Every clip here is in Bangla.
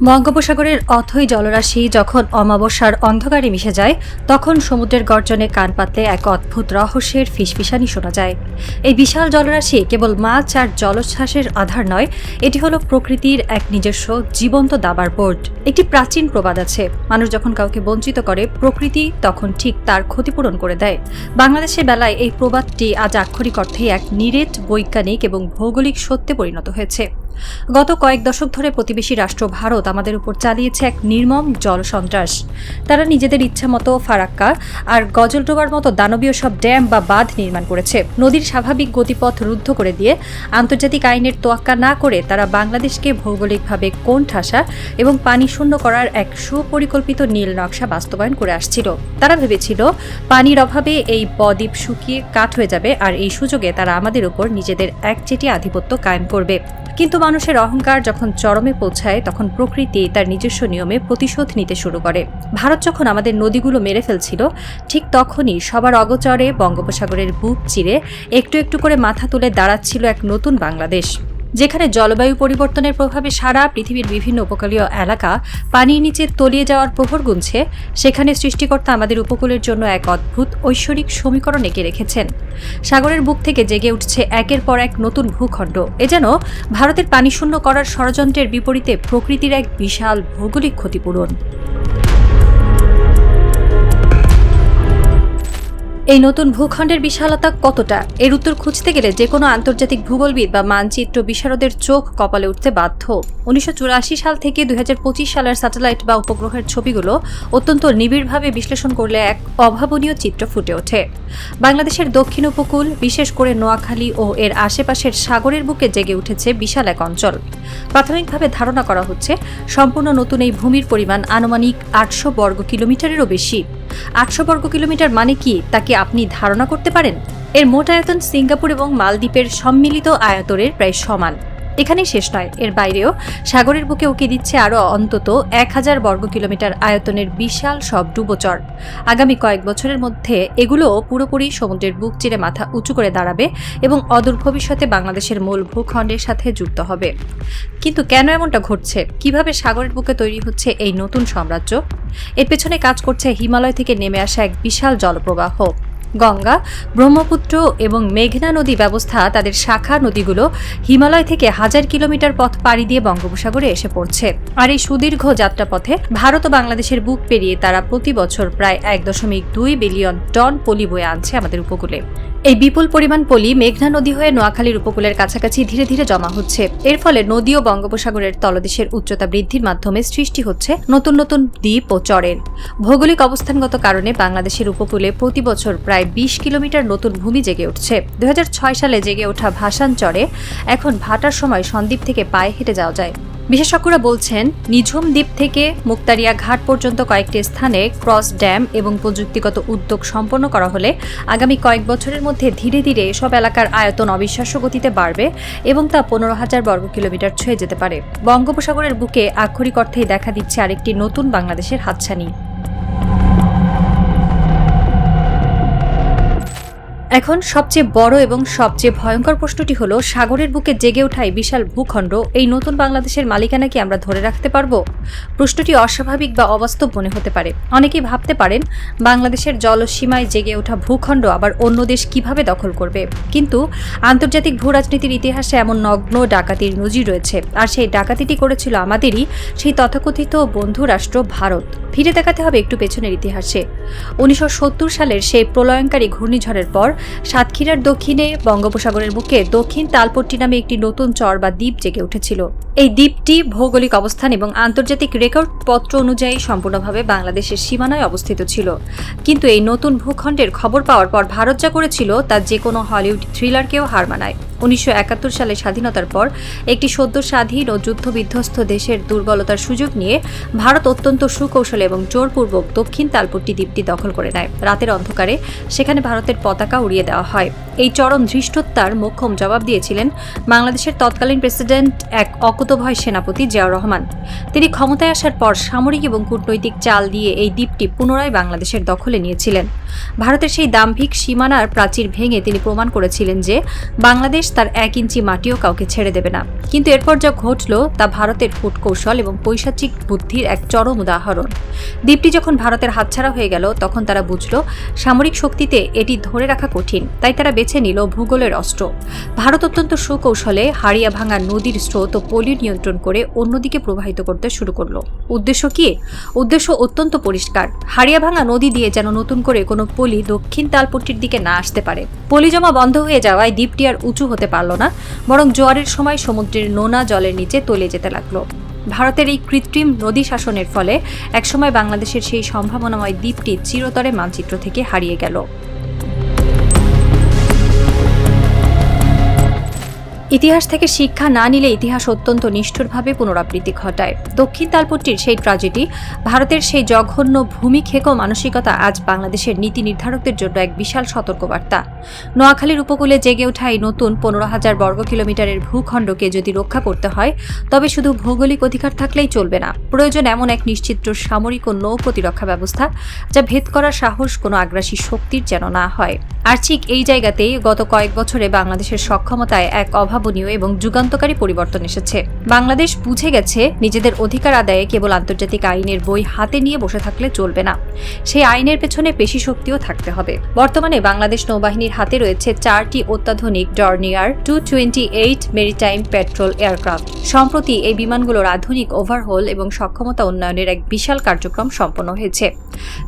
বঙ্গোপসাগরের অথই জলরাশি যখন অমাবস্যার অন্ধকারে মিশে যায়, তখন সমুদ্রের গর্জনে কান পাতলে এক অদ্ভুত রহস্যের ফিসফিসানি শোনা যায়। এই বিশাল জলরাশি কেবল মাছ আর জলোচ্ছ্বাসের আধার নয়, এটি হলো প্রকৃতির এক নিজস্ব জীবন্ত দাবার বোর্ড। একটি প্রাচীন প্রবাদ আছে, মানুষ যখন কাউকে বঞ্চিত করে, প্রকৃতি তখন ঠিক তার ক্ষতিপূরণ করে দেয়। বাংলাদেশের বেলায় এই প্রবাদটি আজ আক্ষরিক অর্থে এক নিরেট বৈজ্ঞানিক এবং ভৌগোলিক সত্যে পরিণত হয়েছে। গত কয়েক দশক ধরে প্রতিবেশী রাষ্ট্র ভারত আমাদের উপর চালিয়েছে এক নির্মম জল সন্ত্রাস। তারা নিজেদের ইচ্ছামতো ফারাক্কা আর গজলডোবার মতো দানবীয় সব ড্যাম বা বাঁধ নির্মাণ করেছে। নদীর স্বাভাবিক গতিপথ রুদ্ধ করে দিয়ে আন্তর্জাতিক আইনের তোয়াক্কা না করে তারা বাংলাদেশকে ভৌগোলিকভাবে কোণঠাসা এবং পানি শূন্য করার এক সুপরিকল্পিত নীল নকশা বাস্তবায়ন করে আসছিল। তারা ভেবেছিল পানির অভাবে এই বদ্বীপ শুকিয়ে কাঠ হয়ে যাবে, আর এই সুযোগে তারা আমাদের উপর নিজেদের একচেটিয়া আধিপত্য কায়েম করবে। কিন্তু মানুষের অহংকার যখন চরমে পৌঁছায়, তখন প্রকৃতি তার নিজস্ব নিয়মে প্রতিশোধ নিতে শুরু করে। ভারত যখন আমাদের নদীগুলো মেরে ফেলছিল, ঠিক তখনই সবার অগোচরে বঙ্গোপসাগরের বুক চিরে একটু একটু করে মাথা তুলে দাঁড়াচ্ছিল এক নতুন বাংলাদেশ, যেখানে জলবায়ু পরিবর্তনের প্রভাবে সারা পৃথিবীর বিভিন্ন উপকূলীয় এলাকা পানির নিচে তলিয়ে যাওয়ার প্রহর গুনছে। সেখানে সৃষ্টিকর্তা আমাদের উপকূলের জন্য এক অদ্ভুত ঐশ্বরিক সমীকরণ এঁকে রেখেছেন। সাগরের বুক থেকে জেগে উঠছে একের পর এক নতুন ভূখণ্ড। এ যেন ভারতের পানি শূন্য করার ষড়যন্ত্রের বিপরীতে প্রকৃতির এক বিশাল ভৌগোলিক ক্ষতিপূরণ। এই নতুন ভূখণ্ডের বিশালতা কতটা, এর উত্তর খুঁজতে গেলে যে কোনো আন্তর্জাতিক ভূগোলবিদ বা মানচিত্র বিশারদের চোখ কপালে উঠতে বাধ্য। 1984 সাল থেকে 2025 সালের স্যাটেলাইট বা উপগ্রহের ছবিগুলো অত্যন্ত নিবিড়ভাবে বিশ্লেষণ করলে এক অভাবনীয় চিত্র ফুটে ওঠে। বাংলাদেশের দক্ষিণ উপকূল, বিশেষ করে নোয়াখালী ও এর আশেপাশের সাগরের বুকে জেগে উঠেছে বিশাল এক অঞ্চল। প্রাথমিকভাবে ধারণা করা হচ্ছে সম্পূর্ণ নতুন এই ভূমির পরিমাণ আনুমানিক 800 বর্গ কিলোমিটারেরও বেশি। 800 বর্গ কিলোমিটার মানে কি, তা কি আপনি ধারণা করতে পারেন? এর মোট আয়তন সিঙ্গাপুর এবং মালদ্বীপের সম্মিলিত আয়তনের প্রায় সমান। এখানেই শেষ নয়, এর বাইরেও সাগরের বুকে উকি দিচ্ছে আরও অন্তত 1000 বর্গ কিলোমিটার আয়তনের বিশাল সব ডুবোচর। আগামী কয়েক বছরের মধ্যে এগুলোও পুরোপুরি সমুদ্রের বুক চিরে মাথা উঁচু করে দাঁড়াবে এবং অদূর ভবিষ্যতে বাংলাদেশের মূল ভূখণ্ডের সাথে যুক্ত হবে। কিন্তু কেন এমনটা ঘটছে? কিভাবে সাগরের বুকে তৈরি হচ্ছে এই নতুন সাম্রাজ্য? এর পেছনে কাজ করছে হিমালয় থেকে নেমে আসা এক বিশাল জলপ্রবাহ। গঙ্গা, ব্রহ্মপুত্র এবং মেঘনা নদী ব্যবস্থা, তাদের শাখা নদীগুলো হিমালয় থেকে 1000 কিলোমিটার পথ পাড়ি দিয়ে বঙ্গোপসাগরে এসে পড়ছে। আর এই সুদীর্ঘ যাত্রাপথে ভারত ও বাংলাদেশের বুক পেরিয়ে তারা প্রতি বছর প্রায় 1.2 বিলিয়ন টন পলি বয়ে আনছে আমাদের উপকূলে। এই বিপুল পরিমাণ পলি মেঘনা নদী হয়ে নোয়াখালীর উপকূলের কাছাকাছি ধীরে ধীরে জমা হচ্ছে। এর ফলে নদী ও বঙ্গোপসাগরের তলদেশের উচ্চতা বৃদ্ধির মাধ্যমে সৃষ্টি হচ্ছে নতুন নতুন দ্বীপ ও চরের। ভৌগোলিক অবস্থানগত কারণে বাংলাদেশের উপকূলে প্রতি বছর প্রায় 20 কিলোমিটার নতুন ভূমি জেগে উঠছে। 2006 সালে জেগে ওঠা ভাসান চরে এখন ভাটার সময় সন্দ্বীপ থেকে পায়ে হেঁটে যাওয়া যায়। বিশেষজ্ঞরা বলছেন, নিঝুম দ্বীপ থেকে মুক্তারিয়া ঘাট পর্যন্ত কয়েকটি স্থানে ক্রস ড্যাম এবং প্রযুক্তিগত উদ্যোগ সম্পন্ন করা হলে আগামী কয়েক বছরের মধ্যে ধীরে ধীরে এসব এলাকার আয়তন অবিশ্বাস্য গতিতে বাড়বে এবং তা 15,000 বর্গ কিলোমিটার ছুঁয়ে যেতে পারে। বঙ্গোপসাগরের বুকে আক্ষরিক অর্থেই দেখা দিচ্ছে আরেকটি নতুন বাংলাদেশের হাতছানি। এখন সবচেয়ে বড় এবং সবচেয়ে ভয়ঙ্কর প্রশ্নটি হলো, সাগরের বুকে জেগে ওঠায় বিশাল ভূখণ্ড, এই নতুন বাংলাদেশের মালিকানা কি আমরা ধরে রাখতে পারবো? প্রশ্নটি অস্বাভাবিক বা অবাস্তব মনে হতে পারে। অনেকেই ভাবতে পারেন, বাংলাদেশের জলসীমায় জেগে ওঠা ভূখণ্ড আবার অন্য দেশ কিভাবে দখল করবে? কিন্তু আন্তর্জাতিক ভূরাজনীতির ইতিহাসে এমন নগ্ন ডাকাতির নজির রয়েছে, আর সেই ডাকাতিটি করেছিল আমাদেরই সেই তথাকথিত বন্ধু রাষ্ট্র ভারত। ফিরে দেখাতে হবে একটু পেছনের ইতিহাসে। 1970 সালের সেই প্রলয়ঙ্কারী ঘূর্ণিঝড়ের পর সাতক্ষীরার দক্ষিণে বঙ্গোপসাগরের বুকে দক্ষিণ তালপট্টি নামে একটি নতুন চর বা দ্বীপ জেগে উঠেছিল। এই দ্বীপটি ভৌগোলিক অবস্থান এবং আন্তর্জাতিক রেকর্ড পত্র অনুযায়ী সম্পূর্ণভাবে বাংলাদেশের সীমানায় অবস্থিত ছিল। কিন্তু এই নতুন ভূখণ্ডের খবর পাওয়ার পর ভারত যা করেছিল তা যে কোনো হলিউড থ্রিলারকেও হার মানায়। 1971 সালে স্বাধীনতার পর একটি সদ্য স্বাধীন ও যুদ্ধবিধ্বস্ত দেশের দুর্বলতার সুযোগ নিয়ে ভারত অত্যন্ত সুকৌশলে এবং জোরপূর্বক দক্ষিণ তালপট্টি দ্বীপটি দখল করে নেয়। রাতের অন্ধকারে সেখানে ভারতের পতাকা উড়িয়ে দেওয়া হয়। এই চরম ধৃষ্টতার মোক্ষম জবাব দিয়েছিলেন বাংলাদেশের তৎকালীন প্রেসিডেন্ট, এক অকুতোভয় সেনাপতি জিয়াউর রহমান। তিনি ক্ষমতায় আসার পর সামরিক এবং কূটনৈতিক চাল দিয়ে এই দ্বীপটি পুনরায় বাংলাদেশের দখলে নিয়েছিলেন। ভারতের সেই দাম্ভিক সীমানার প্রাচীর ভেঙে তিনি প্রমাণ করেছিলেন যে বাংলাদেশ তার 1 ইঞ্চি মাটিও কাউকে ছেড়ে দেবে না। কিন্তু এরপর যা ঘটল তা ভারতের কূটকৌশল এবং পৈশাচিক বুদ্ধির এক চরম উদাহরণ। দ্বীপটি যখন ভারতের হাতছাড়া হয়ে গেল তখন তারা বুঝল সামরিক শক্তিতে এটি ধরে রাখা কঠিন, তাই তারা বেছে নিল ভূগোলের অস্ত্র। ভারত অত্যন্ত সুকৌশলে হাড়িয়াভাঙ্গা নদীর স্রোত ও পলি নিয়ন্ত্রণ করে অন্যদিকে প্রবাহিত করতে শুরু করলো। উদ্দেশ্য কি? উদ্দেশ্য অত্যন্ত পরিষ্কার। হাড়িয়াভাঙ্গা নদী দিয়ে যেন নতুন করে কোনো পলি দক্ষিণ তালপট্টির দিকে না আসতে পারে। পলি জমা বন্ধ হয়ে যাওয়ায় দ্বীপটি আর উঁচু হতে পারল না, বরং জোয়ারের সময় সমুদ্রের নোনা জলের নিচে তলিয়ে যেতে লাগলো। ভারতের এই কৃত্রিম নদী শাসনের ফলে একসময় বাংলাদেশের সেই সম্ভাবনাময় দ্বীপটি চিরতরে মানচিত্র থেকে হারিয়ে গেল। ইতিহাস থেকে শিক্ষা না নিলে ইতিহাস অত্যন্ত নিষ্ঠুরভাবে পুনরাবৃত্তি ঘটায়। দক্ষিণ তালপট্টির সেই ট্র্যাজেডি, ভারতের সেই জঘন্য ভূমিক্ষেকো মানসিকতা আজ বাংলাদেশের নীতি নির্ধারকদের জন্য এক বিশাল সতর্কবার্তা। নোয়াখালীর উপকূলে জেগে ওঠা এই নতুন 15,000 বর্গ কিলোমিটারের ভূখণ্ডকে যদি রক্ষা করতে হয় তবে শুধু ভৌগোলিক অধিকার থাকলেই চলবে না, প্রয়োজন এমন এক নিশ্চিত সামরিক ও নৌ প্রতিরক্ষা ব্যবস্থা যা ভেদ করার সাহস কোনো আগ্রাসী শক্তির যেন না হয়। আর ঠিক এই জায়গাতেই গত কয়েক বছরে বাংলাদেশের সক্ষমতায় এক অভাবনীয় এবং যুগান্তকারী পরিবর্তন এসেছে। বাংলাদেশ বুঝে গেছে নিজেদের অধিকার আদায়ে কেবল আন্তর্জাতিক আইনের বই হাতে নিয়ে বসে থাকলে চলবে না, সেই আইনের পেছনে পেশি শক্তিও থাকতে হবে। বর্তমানে বাংলাদেশ নৌবাহিনীর হাতে রয়েছে 4টি অত্যাধুনিক ডর্নিয়ার 228 মেরিটাইম পেট্রোল এয়ারক্রাফট। সম্প্রতি এই বিমানগুলোর আধুনিক ওভারহোল এবং সক্ষমতা উন্নয়নের এক বিশাল কার্যক্রম সম্পন্ন হয়েছে।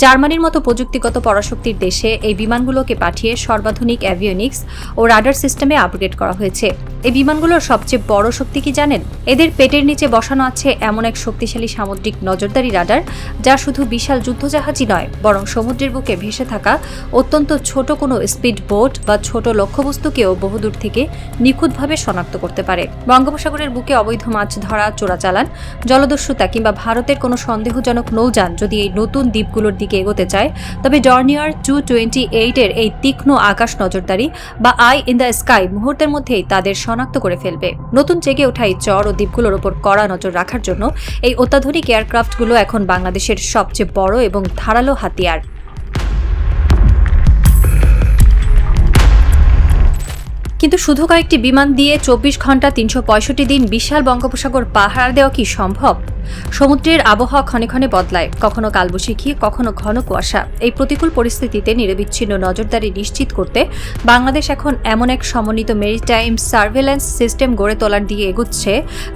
জার্মানির মতো প্রযুক্তিগত পরাশক্তির দেশে এই বিমানগুলোকে পাঠিয়ে সর্বাধুনিক অ্যাভিওনিক্স ও রাডার সিস্টেমে আপগ্রেড করা হয়েছে। এই বিমানগুলোর সবচেয়ে বড় শক্তি কি জানেন? এদের পেটের নিচে বসানো আছে এমন এক শক্তিশালী সামুদ্রিক নজরদারি রাডার যা শুধু বিশাল যুদ্ধজাহাজই নয়, বরং সমুদ্রের বুকে ভেসে থাকা অত্যন্ত ছোট কোনো স্পিড বোট বা ছোট লক্ষ্যবস্তুকেও বহুদূর থেকে নিখুঁতভাবে শনাক্ত করতে পারে। বঙ্গোপসাগরের বুকে অবৈধ মাছ ধরা, চোরাচালান, জলদস্যুতা কিংবা ভারতের কোনো সন্দেহজনক নৌযান যদি এই নতুন দ্বীপগুলোর দিকে এগোতে চায় তবে ডর্নিয়ার 228 এর এই তীক্ষ্ণ আকাশ নজরদারি বা আই ইন দ্য স্কাই মুহূর্তের মধ্যেই তাদের শনাক্ত করে ফেলবে। নতুন জেগে ওঠা এই চর ও দ্বীপগুলোর উপর কড়া নজর রাখার জন্য এই অত্যাধুনিক এয়ারক্রাফটগুলো এখন বাংলাদেশের সবচেয়ে বড় এবং ধারালো হাতিয়ার। কিন্তু শুধু কয়েকটি বিমান দিয়ে 24 ঘন্টা 365 দিন বিশাল বঙ্গোপসাগর পাহারা দেওয়া কি সম্ভব? সমুদ্রের আবহাওয়া ক্ষণে ক্ষণে বদলায়, কখনো কালবৈশাখী, কখনো ঘন কুয়াশা। এই প্রতিকূল পরিস্থিতিতে নিরবিচ্ছিন্ন নজরদারি নিশ্চিত করতে বাংলাদেশ এখন এমন এক সমন্বিত মেরিটাইম সার্ভেলেন্স সিস্টেম গড়ে তোলার দিকে এগুচ্ছে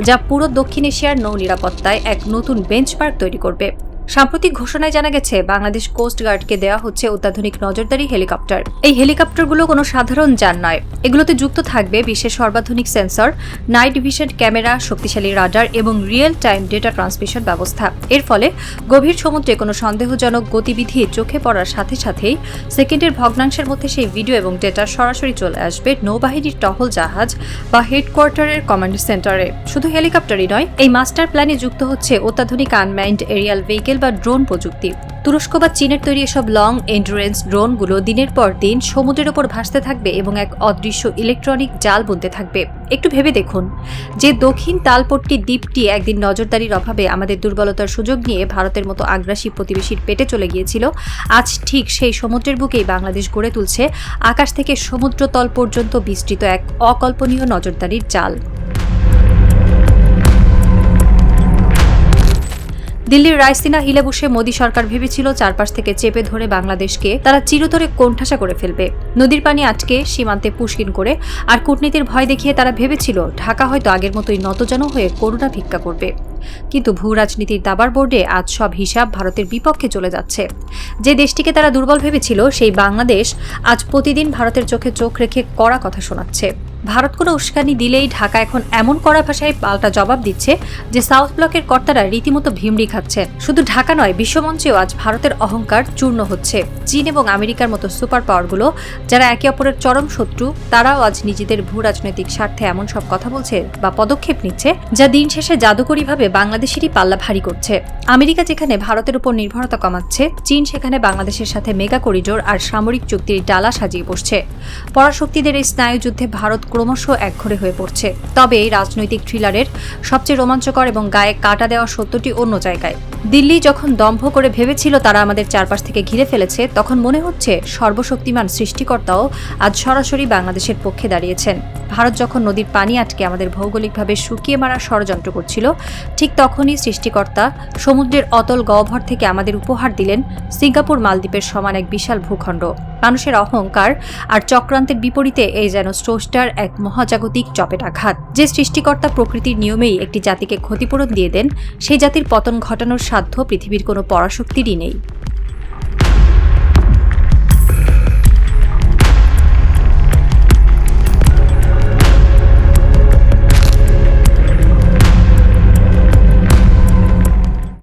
যা পুরো দক্ষিণ এশিয়ার নৌ নিরাপত্তায় এক নতুন বেঞ্চমার্ক তৈরি করবে। সাম্প্রতিক ঘোষণায় জানা গেছে বাংলাদেশ কোস্ট গার্ডকে দেওয়া হচ্ছে অত্যাধুনিক নজরদারি হেলিকপ্টার। এই হেলিকপ্টারগুলো কোনো সাধারণ যান নয়, এগুলোতে যুক্ত থাকবে বিশ্বের সর্বাধুনিক সেন্সর, নাইট ভিশন ক্যামেরা, শক্তিশালী রাডার এবং রিয়েল টাইম ডেটা ট্রান্সমিশন ব্যবস্থা। এর ফলে গভীর সমুদ্রে কোনো সন্দেহজনক গতিবিধি চোখে পড়ার সাথে সাথেই সেকেন্ডের ভগ্নাংশের মধ্যে সেই ভিডিও এবং ডেটা সরাসরি চলে আসবে নৌবাহিনীর টহল জাহাজ বা হেডকোয়ার্টারের কমান্ড সেন্টারে। শুধু হেলিকপ্টারই নয়, এই মাস্টার প্ল্যানে যুক্ত হচ্ছে অত্যাধুনিক আনম্যান্ড এরিয়াল ভেহিকেল বা ড্রোন প্রযুক্তি। তুরস্ক বা চীনের তৈরি এসব লং এন্ডুরেন্স ড্রোনগুলো দিনের পর দিন সমুদ্রের ওপর ভাসতে থাকবে এবং এক অদৃশ্য ইলেকট্রনিক জাল বুনতে থাকবে। একটু ভেবে দেখুন, যে দক্ষিণ তালপট্টি দ্বীপটি একদিন নজরদারির অভাবে আমাদের দুর্বলতার সুযোগ নিয়ে ভারতের মতো আগ্রাসী প্রতিবেশীর পেটে চলে গিয়েছিল, আজ ঠিক সেই সমুদ্রের বুকেই বাংলাদেশ গড়ে তুলছে আকাশ থেকে সমুদ্রতল পর্যন্ত বিস্তৃত এক অকল্পনীয় নজরদারির জাল। দিল্লির রায়সিনা হিলে বসে মোদী সরকার ভেবেছিল চারপাশ থেকে চেপে ধরে বাংলাদেশকে তারা চিরতরে কোণঠাসা করে ফেলবে, নদীর পানি আটকে সীমান্তে পুশকিন করে। আর কূটনীতির ভয় দেখিয়ে তারা ভেবেছিল ঢাকা হয়তো আগের মতোই নতজানু হয়ে করুণা ভিক্ষা করবে। কিন্তু ভূ রাজনীতির দাবার বোর্ডে আজ সব হিসাব ভারতের বিপক্ষে চলে যাচ্ছে। যে দেশটিকে তারা দুর্বল ভেবেছিল সেই বাংলাদেশ আজ প্রতিদিন ভারতের চোখে চোখ রেখে কড়া কথা শোনাচ্ছে। ভারত কোনো উস্কানি দিলেই ঢাকা এখন এমন কড়া ভাষায় পাল্টা জবাব দিচ্ছে যে সাউথ ব্লকের কর্তারা রীতিমতো ভিমড়ি খাচ্ছেন। শুধু ঢাকা নয়, বিশ্বমঞ্চেও আজ ভারতের অহংকার চূর্ণ হচ্ছে। চীন এবং আমেরিকার মতো সুপার পাওয়ারগুলো যারা একে অপরের চরম শত্রু, তারাও আজ নিজেদের ভূ রাজনৈতিক স্বার্থে এমন সব কথা বলছে বা পদক্ষেপ নিচ্ছে যা দিন শেষে জাদুকরীভাবে বাংলাদেশেরই পাল্লা ভারী করছে। আমেরিকা যেখানে ভারতের উপর নির্ভরতা কমাচ্ছে, চীন সেখানে বাংলাদেশের সাথে মেগা করিডোর আর সামরিক চুক্তির ডালা সাজিয়ে বসছে। পরাশক্তিদের এই স্নায়ুযুদ্ধে ভারত ক্রমশ একঘরে হয়ে পড়ছে। তবে এই রাজনৈতিক থ্রিলারের সবচেয়ে রোমাঞ্চকর এবং গায়ে কাটা দেওয়া সত্যটি অন্য জায়গায়। দিল্লি যখন দম্ভ করে ভেবেছিল তারা আমাদের চারপাশ থেকে ঘিরে ফেলেছে, তখন মনে হচ্ছে সর্বশক্তিমান সৃষ্টিকর্তাও আজ সরাসরি বাংলাদেশের পক্ষে দাঁড়িয়েছেন। ভারত যখন নদীর পানি আটকে আমাদের ভৌগোলিকভাবে শুকিয়ে মারার ষড়যন্ত্র করছিল, ঠিক তখনই সৃষ্টিকর্তা সমুদ্রের অতল গহ্বর থেকে আমাদের উপহার দিলেন সিঙ্গাপুর মালদ্বীপের সমান এক বিশাল ভূখণ্ড। মানুষের অহংকার আর চক্রান্তের বিপরীতে এই যেন স্রষ্টার এক মহাজাগতিক চপেটাঘাত। যে সৃষ্টিকর্তা প্রকৃতির নিয়মেই একটি জাতিকে ক্ষতিপূরণ দিয়ে দেন, সেই জাতির পতন ঘটানোর সাধ্য পৃথিবীর কোনো পরাশক্তিরই নেই।